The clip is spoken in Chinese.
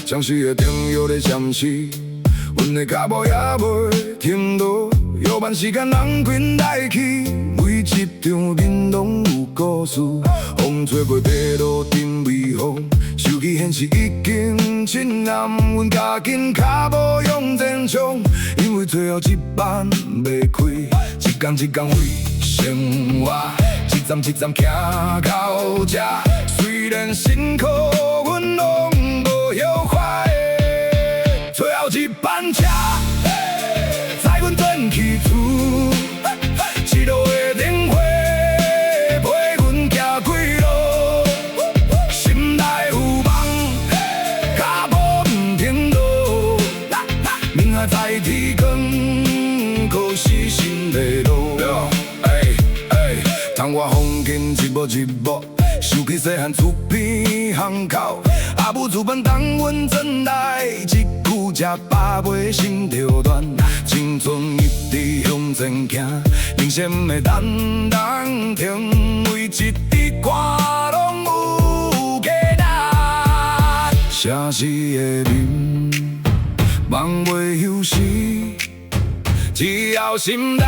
城市的灯摇在闪烁，阮的脚步也袂停落。摇慢时间人群来去，每一场面拢有故事。风吹过地路顶微风，想起现实已经深暗，阮加紧脚步向前冲，因为最后一班要开，一天一天为生活，一站一站行到这。虽然辛苦，阮拢无休快。最后一班车，载阮转去厝，一路的灯火陪阮行几路，心内有梦，脚步不停落，明仔载天光，可是新的路。窗外风景一幕一幕，想起细汉厝边巷口，阿母煮饭等阮转来，一句吃饱袂心就乱，青春一直向前行，人生的等等停，每一支歌拢有价值。城市的人，梦袂休息，只要心内